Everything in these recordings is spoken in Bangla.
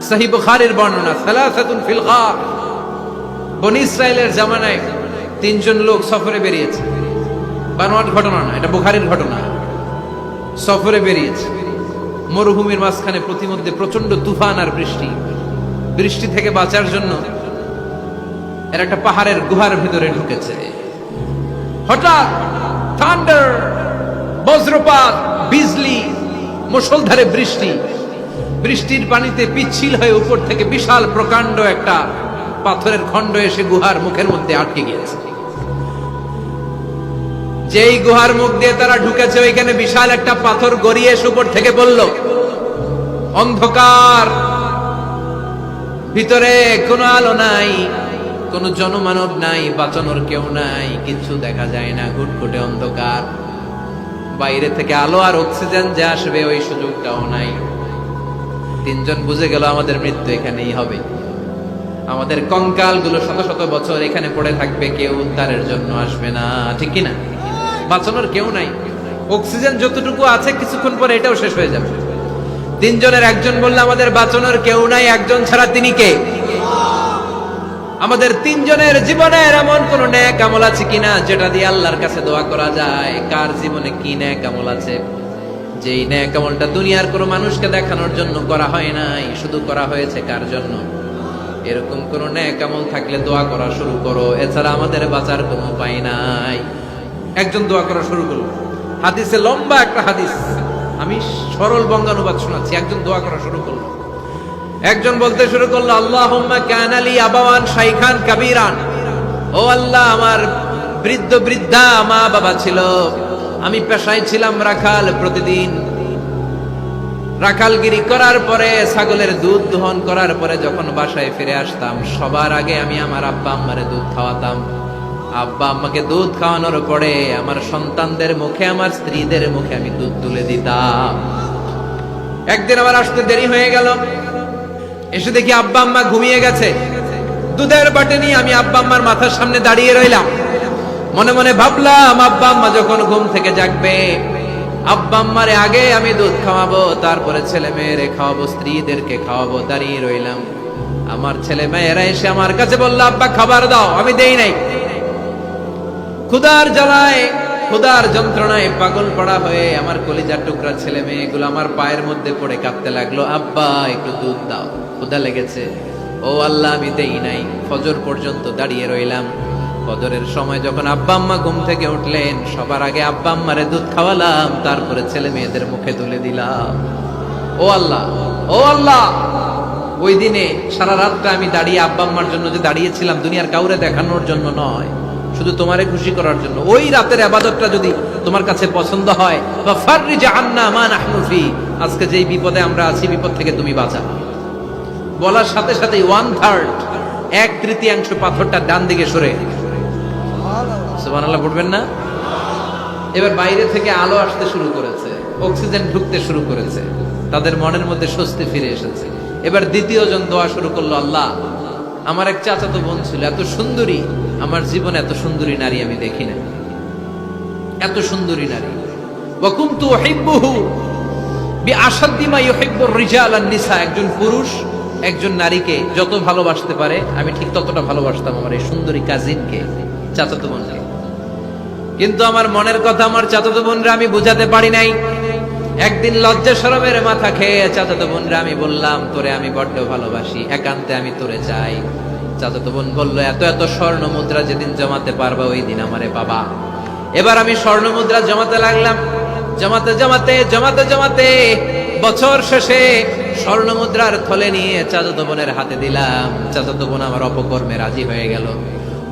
সহিহ বুখারীর বর্ণনা, সালাসাতুন ফিল গার। বনী ইসরাইলের জামানায় তিনজন লোক সফরে বেরিয়েছে, বানোয়াট ঘটনা না, এটা বুখারীর ঘটনা। সফরে বেরিয়েছে, মরুভূমির মাঝখানে প্রতিমধ্যে প্রচন্ড তুফান আর বৃষ্টি। বৃষ্টি থেকে বাঁচার জন্য এর একটা পাহাড়ের গুহার ভিতরে ঢুকেছে। হঠাৎ থান্ডার, বজ্রপাত, বিজলি, মুষলধারে বৃষ্টি। বৃষ্টির পানিতে পিচ্ছিল হয়ে উপর থেকে বিশাল প্রকাণ্ড একটা পাথরের খণ্ড এসে গুহার মুখের মধ্যে আটকে গিয়েছে। যেই গুহার মুখ দিয়ে তারা ঢুকেছে, ওইখানে বিশাল একটা পাথর গড়িয়ে এসে উপর থেকে বলল, অন্ধকার, ভিতরে কোনো আলো নাই, কোনো জনমানব নাই, বাঁচানোর কেউ নাই, কিছু দেখা যায় না, ঘুটঘুটে অন্ধকার। বাইরে থেকে আলো আর অক্সিজেন যে আসবে ওই সুযোগটাও নাই। তিনজন বুঝে গেল আমাদের মৃত্যু এখানেই হবে, আমাদের কঙ্কাল গুলো শত শত বছর এখানে পড়ে থাকবে, কেউ উদ্ধারের জন্য আসবে না, ঠিক কিনা? বাঁচানোর কেউ নাই, অক্সিজেন যতটুকু আছে কিছুক্ষণ পরে এটাও শেষ হয়ে যাবে। তিনজনের একজন বলল, আমাদের বাঁচানোর কেউ নাই, একজন ছাড়া তিনি কে? আমাদের তিনজনের জীবনের এমন কোন নেক আমল আছে কিনা যেটা দিয়ে আল্লাহর কাছে দোয়া করা যায়? কার জীবনে কি নেক আমল আছে যেই নেক আমলটা দুনিয়ার কোনো মানুষকে দেখানোর জন্য করা হয় নাই, শুধু করা হয়েছে কার জন্য? এরকম কোন নেক আমল থাকলে দোয়া করা শুরু করো, এছাড়া আমাদের বাঁচার কোনো উপায় নাই। একজন দোয়া করা শুরু করলো, হাদিসে লম্বা একটা হাদিস, আমি সরল বঙ্গানুবাদ শোনাচ্ছি। একজন দোয়া করা শুরু করলো, একজন বলতে শুরু করলো, আল্লাহুম্মা কানা লি আবাওয়ান শাইখান কাবীরান, ও আল্লাহ, আমার বৃদ্ধ বৃদ্ধা মা বাবা ছিল, আমি পেশায় ছিলাম রাখাল, প্রতিদিন রাখালগিরি করার পরে, ছাগলের দুধ দহন করার পরে যখন বাসায় ফিরে আসতাম, সবার আগে আমি আমার আব্বা আম্মারে দুধ খাওয়াতাম। আব্বা আম্মাকে দুধ খাওয়ানোর পরে আমার সন্তানদের মুখে, আমার স্ত্রীদের মুখে আমি দুধ তুলে দিতাম। একদিন আমার আসতে দেরি হয়ে গেল, এসে দেখি আব্বা আম্মা ঘুমিয়ে গেছে। দুধের বাটি নিয়ে আমি আব্বা আম্মার মাথার সামনে দাঁড়িয়ে রইলাম। মনে মনে ভাবলাম, আব্বা আম্মা যখন ঘুম থেকে জাগবে, আব্বা আম্মারে আগে আমি দুধ খাওয়াবো, তারপরে ছেলে মেয়েরে খাওয়াবো, স্ত্রীদেরকে খাওয়াবো। দাঁড়িয়ে রইলাম, আমার ছেলে মেয়েরা এসে আমার কাছে বলল, আব্বা খাবার দাও, আমি দেই নাই। ক্ষুধার জ্বালায়, ক্ষুধার যন্ত্রণায় পাগল পড়া হয়ে আমার কলিজার টুকরা ছেলে মেয়েগুলো আমার পায়ের মধ্যে পড়ে কাঁদতে লাগলো, আব্বা একটু দুধ দাও, ক্ষুধা লেগেছে। ও আল্লাহ, আমি দেই নাই। ফজর পর্যন্ত দাঁড়িয়ে রইলাম। ফজরের সময় যখন আব্বা আম্মা ঘুম থেকে উঠলেন, সবার আগে আব্বা আম্মারে দুধ খাওয়ালাম, তারপরে ছেলে মেয়েদের মুখে তুলে দিলাম। ও আল্লাহ, ও আল্লাহ, ওই দিনে সারা রাতটা আমি দাঁড়িয়ে আব্বা আম্মার জন্য যে দাঁড়িয়েছিলাম, দুনিয়ার কাউরে দেখানোর জন্য নয়, শুধু তোমারে খুশি করার জন্য। ওই রাতের ইবাদতটা যদি তোমার কাছে পছন্দ হয়, বা ফাররিজ আন্না মা নাহনু ফি, আজকে যেই বিপদে আমরা আছি, বিপদ থেকে তুমি বাঁচাও। বলার সাথে সাথে 1/3, 1/3 পাথরটা ডান দিকে সরে। সুবহানাল্লাহ পড়বেন না? এবার বাইরে থেকে আলো আসতে শুরু করেছে, অক্সিজেন ঢুকতে শুরু করেছে, তাদের মনের মধ্যে স্বস্তি ফিরে এসেছে। এবার দ্বিতীয় জন দোয়া শুরু করলো, আল্লাহ, আমার এক চাচাতো বোন ছিল, এত সুন্দরী, আমার জীবনে এত সুন্দরী নারী আমি দেখি না, এত সুন্দরী নারী। ওয়া কুনতু উহিব্বুহু বিআশাদ্দি মা ইউহিব্বুর রিজাল আন-নিসা, একজন পুরুষ একজন নারীকে যত ভালোবাসতে পারে, আমি ঠিক ততটা ভালোবাসতাম আমার এই সুন্দরী কাজিনকে, চাচাতো বোনকে। কিন্তু আমার মনের কথা আমার চাচাতো বোনরা আমি বুঝাতে পারি নাই। একদিন লজ্জা শরমের মাথা খেয়ে চাচাতো বোনরা আমি বললাম, তোরে আমি বড্ড ভালোবাসি, একান্তে আমি তোরে চাই। চাচাতো বোন বলল, এত এত স্বর্ণ মুদ্রা যেদিন জমাতে পারবা ওই দিন আমারে পাবা। এবার আমি স্বর্ণ মুদ্রা জমাতে লাগলাম। জমাতে জমাতে জমাতে জমাতে বছর শেষে স্বর্ণ মুদ্রার থলে নিয়ে চাচাতো বোনের হাতে দিলাম। চাচাতো বোন আমার অপকর্মে রাজি হয়ে গেল।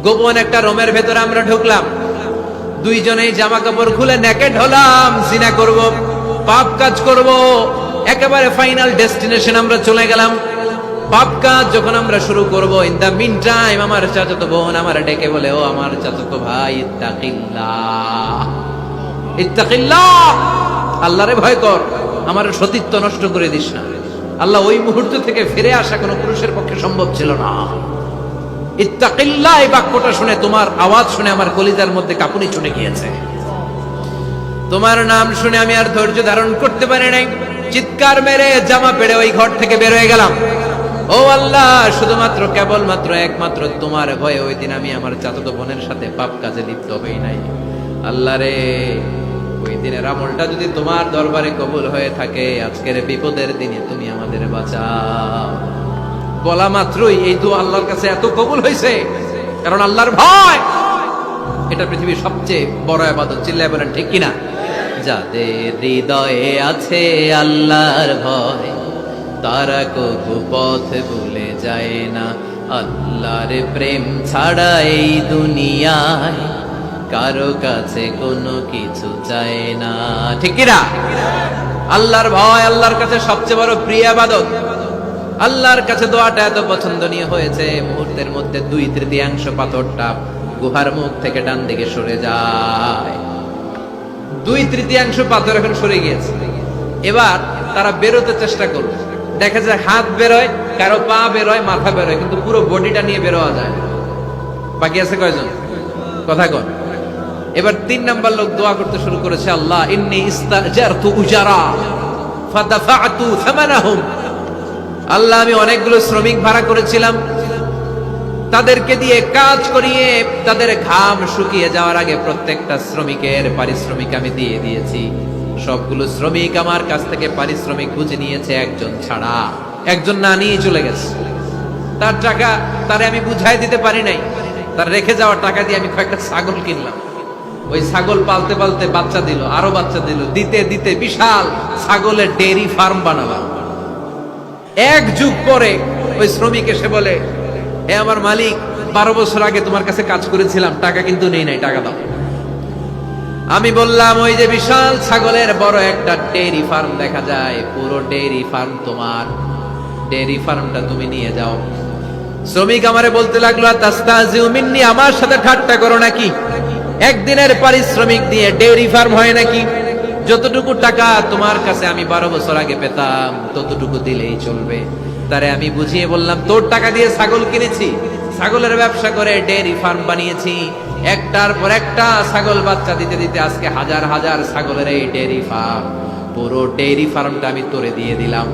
গোপন একটা রুমের ভেতরে আমরা ঢুকলাম, দুইজনেই জামা কাপড় খুলে নেকেড হলাম, জিনা করব, পাপ কাজ করব। একেবারে ফাইনাল ডেস্টিনেশন আমরা চলে গেলাম। পাপ কাজ যখন আমরা শুরু করব, ইন দা মিন টাইম আমার চাচাতো বোন আমার ডেকে বলে, ও আমার চাচাতো ভাই, ইত্তাকিল্লাহ, ইত্তাকিল্লাহ, আল্লাহরে ভয় কর, আমার সতীত্ব নষ্ট করে দিস না। আল্লাহ ওই মুহূর্ত থেকে ফিরে আসা কোনো পুরুষের পক্ষে সম্ভব ছিল না। ইত্তাকিল্লাহ, এই বাক্যটা শুনে, তোমার আওয়াজ শুনে আমার কলিজার মধ্যে কাঁপুনি ছুটে গিয়েছে। তোমার নাম শুনে আমি আর ধৈর্য ধারণ করতে পারি নাই, চিৎকার মেরে জামা পেড়ে ওই ঘর থেকে বের হয়ে গেলাম। ও আল্লাহ, শুধুমাত্র কেবলমাত্র একমাত্র তোমার ভয়ে ওই দিন আমি আমার চাচাতো বোনের সাথে পাপ কাজে লিপ্ত হই নাই। আল্লাহ রে, ওই দিনের আমলটা যদি তোমার দরবারে কবুল হয়ে থাকে, আজকের বিপদের দিনে তুমি আমাদের বাঁচাও। বলা মাত্রই এই দোয়া আল্লাহর কাছে এত কবুল হয়েছে, কারণ আল্লাহর ভয় এটা পৃথিবীর সবচেয়ে বড় ইবাদত। চিল্লায় বলেন ঠিক কিনা? যাদের হৃদয়ে আছে আল্লাহর ভয়, তারা কবু পথ ভুলে যায় না। আল্লাহর প্রেম ছাড়া এই দুনিয়ায় কারো কাছে কোনো কিছু চায় না। ঠিক কিনা? আল্লাহর ভয় আল্লাহর কাছে সবচেয়ে বড় প্রিয় ইবাদত। আল্লাহর কাছে দোয়াটা এত পছন্দনীয় হয়েছে, মুহূর্তের মধ্যে 2/3 পাথরটা গুহার মুখ থেকে ডান দিকে সরে যায়। 2/3 পাথর এখন সরে গিয়েছে। এবার তারা বেরোতে চেষ্টা করবে, দেখা যায় হাত বেরোয়, কারো পা বেরোয়, মাথা বেরোয়, কিন্তু পুরো বডিটা নিয়ে বেরোয়া যায়। বাকি আছে কয়জন? কথা কন। এবার 3 নাম্বার লোক দোয়া করতে শুরু করেছে, আল্লাহ ইন্নী ইস্তাজারতু উজারা ফাদাফাতু সামানাহুম। আল্লাহ, আমি অনেকগুলো শ্রমিক ভাড়া করেছিলাম, তাদেরকে দিয়ে কাজ করিয়ে তাদের ঘাম শুকিয়ে যাওয়ার আগে প্রত্যেকটা শ্রমিকের পারিশ্রমিক আমি দিয়ে দিয়েছি। সবগুলো শ্রমিক আমার কাছ থেকে পারিশ্রমিক বুঝে নিয়েছে, একজন ছাড়া। একজন না নিয়ে চলে গেছে। তার টাকা তারে আমি বুঝাই দিতে পারি নাই। তার রেখে যাওয়ার টাকা দিয়ে আমি কয়েকটা ছাগল কিনলাম। ওই ছাগল পালতে পালতে বাচ্চা দিল, আরো বাচ্চা দিল, দিতে দিতে বিশাল ছাগলের ডেইরি ফার্ম বানালাম। 1 যুগ পরে ওই শ্রমিক এসে বলে, হে আমার মালিক, 12 বছর আগে তোমার কাছে কাজ করেছিলাম, টাকা কিন্তু নেই নাই, টাকা দাও। আমি বললাম, ওই যে বিশাল ছাগলের বড় একটা ডেইরি ফার্ম দেখা যায়, পুরো ডেইরি ফার্ম তোমার, ডেইরি ফার্মটা তুমি নিয়ে যাও। শ্রমিক আমারে বলতে লাগলো, তাস্তাজিউ মিন্নি, আমার সাথে ঠাট্টা করো নাকি? একদিনের পারিশ্রমিক দিয়ে ডেইরি ফার্ম হয় নাকি? যতটুকু টাকা তোমার কাছে আমি 12 বছর আগে পেতাম, ততটুকু দিলেই চলবে। তারে আমি বুঝিয়ে বললাম, তোর টাকা দিয়ে ছাগল কিনেছি, ছাগলের ব্যবসা করে ডেইরি ফার্ম বানিয়েছি, একটার পর একটা ছাগল বাচ্চা দিতে দিতে আজকে হাজার হাজার ছাগলের এই ডেইরি ফার্ম, পুরো ডেইরি ফার্মটা আমি তোরে দিয়ে দিলাম।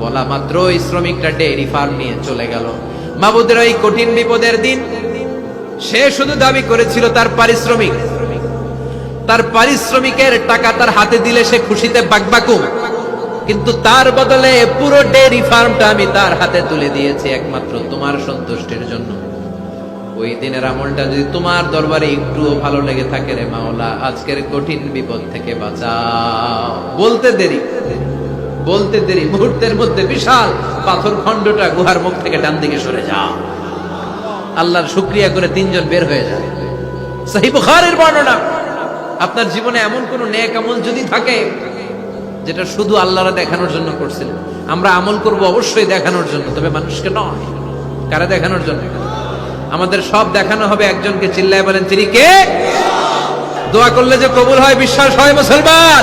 বলা মাত্র ওই শ্রমিকটা ডেইরি ফার্ম নিয়ে চলে গেল। মাবুদের ওই কঠিন বিপদের দিন সে শুধু দাবি করেছিল তার পারিশ্রমিক, তার পারিশ্রমিকের টাকা তার হাতে দিলে সে খুশিতে বাকবাকুম, কিন্তু তার বদলে পুরো ডেইরি ফার্মটা আমি তার হাতে তুলে দিয়েছি একমাত্র তোমার সন্তুষ্টির জন্য। ওই দিনের আমলটা যদি তোমার দরবারে একটুও ভালো লেগে থাকে রে মাওলা, আজকের কঠিন বিপদ থেকে বাঁচাও। বলতে দেরি মুহূর্তের মধ্যে বিশাল পাথর খণ্ডটা গুহার মুখ থেকে ডান দিকে সরে যাও। আল্লাহর শুকরিয়া করে 3 জন বের হয়ে যায়। সহিহ বুখারীর বর্ণনা। আপনার জীবনে এমন কোন নেক আমল যদি থাকে যেটা শুধু আল্লাহর দেখানোর জন্য করছিলেন, আমরা আমল করব অবশ্যই দেখানোর জন্য, তবে মানুষকে নয়। কারা দেখানোর জন্য? আমাদের সব দেখানো হবে একজনকে। চিল্লায় বলেন, তিনি কে? দোয়া করলে যে কবুল হয় বিশ্বাস হয় মুসলমান?